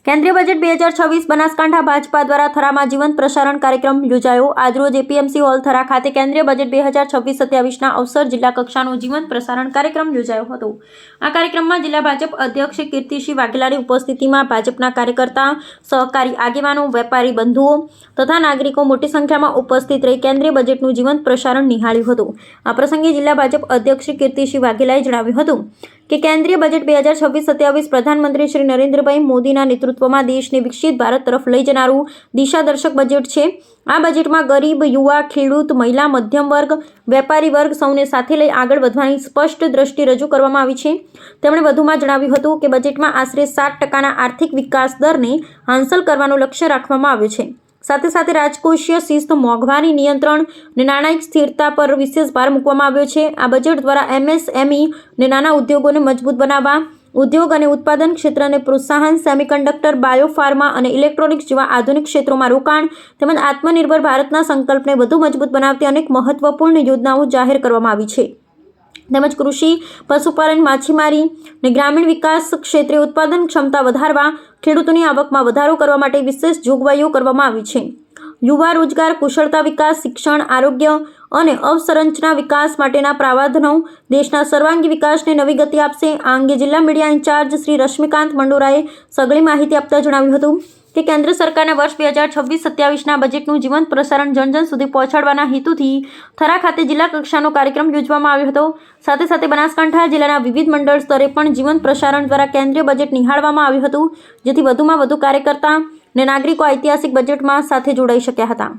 કેન્દ્રીય બજેટ 2026 બનાસકાંઠા ભાજપા દ્વારા થરામાં જીવંત પ્રસારણ કાર્યક્રમ યોજાયો। આજરોજ એપીએમસી હોલ થરા ખાતે કેન્દ્રીય બજેટ 2026-27ના અવસર જિલ્લા કક્ષાનો જીવંત પ્રસારણ કાર્યક્રમ યોજાયો હતો। આ કાર્યક્રમમાં જિલ્લા ભાજપ અધ્યક્ષ કીર્તિસિંહ વાઘેલાની ઉપસ્થિતિમાં ભાજપના કાર્યકર્તા, સહકારી આગેવાનો, વેપારી બંધુઓ તથા નાગરિકો મોટી સંખ્યામાં ઉપસ્થિત રહી કેન્દ્રીય બજેટનું જીવંત પ્રસારણ નિહાળ્યું હતું। આ પ્રસંગે જિલ્લા ભાજપ અધ્યક્ષ કીર્તિસિંહ વાઘેલાએ જણાવ્યું હતું કે કેન્દ્રીય બજેટ 2026-27 પ્રધાનમંત્રી શ્રી નરેન્દ્રભાઈ મોદીના નેતૃત્વમાં દેશને વિકસિત ભારત તરફ લઈ જનારું દિશાદર્શક બજેટ છે। આ બજેટમાં ગરીબ, યુવા, ખેડૂત, મહિલા, મધ્યમ વર્ગ, વેપારી વર્ગ સૌને સાથે લઈ આગળ વધવાની સ્પષ્ટ દ્રષ્ટિ રજૂ કરવામાં આવી છે। તેમણે વધુમાં જણાવ્યું હતું કે બજેટમાં આશરે 7%ના આર્થિક વિકાસ દરને હાંસલ કરવાનું લક્ષ્ય રાખવામાં આવ્યું છે। સાથે સાથે રાજકોષીય શિસ્ત, મોંઘવારી નિયંત્રણ અને નાણાકીય સ્થિરતા પર વિશેષ ભાર મૂકવામાં આવ્યો છે। આ બજેટ દ્વારા એમએસએમઈ અને નાના ઉદ્યોગોને મજબૂત બનાવવા, ઉદ્યોગ અને ઉત્પાદન ક્ષેત્રને પ્રોત્સાહન, સેમિકન્ડક્ટર, બાયોફાર્મા અને ઇલેક્ટ્રોનિક્સ જેવા આધુનિક ક્ષેત્રોમાં રોકાણ તેમજ આત્મનિર્ભર ભારતના સંકલ્પને વધુ મજબૂત બનાવતી અનેક મહત્વપૂર્ણ યોજનાઓ જાહેર કરવામાં આવી છે। તેમજ કૃષિ, પશુપાલન, માછીમારી અને ગ્રામીણ વિકાસ ક્ષેત્રે ઉત્પાદન ક્ષમતા વધારવા, ખેડૂતોની આવકમાં વધારો કરવા માટે વિશેષ જોગવાઈઓ કરવામાં આવી છે। યુવા રોજગાર, કુશળતા વિકાસ, શિક્ષણ, આરોગ્ય અને અવસંરચના વિકાસ માટેના પ્રાવધાનો દેશના સર્વાંગી વિકાસને નવી ગતિ આપશે। આ અંગે જિલ્લા મીડિયા ઇન્ચાર્જ શ્રી રશ્મિકાંત મંડોરાએ સઘળી માહિતી આપતા જણાવ્યું હતું કે કેન્દ્ર સરકારના વર્ષ 2026-27ના બજેટનું જીવંત પ્રસારણ જન સુધી પહોંચાડવાના હેતુથી થરા ખાતે જિલ્લા કક્ષાનો કાર્યક્રમ યોજવામાં આવ્યો હતો। સાથે સાથે બનાસકાંઠા જિલ્લાના વિવિધ મંડળ સ્તરે પણ જીવંત પ્રસારણ દ્વારા કેન્દ્રીય બજેટ નિહાળવામાં આવ્યું હતું, જેથી વધુમાં વધુ કાર્યકર્તા અને નાગરિકો ઐતિહાસિક બજેટમાં સાથે જોડાઈ શક્યા હતા।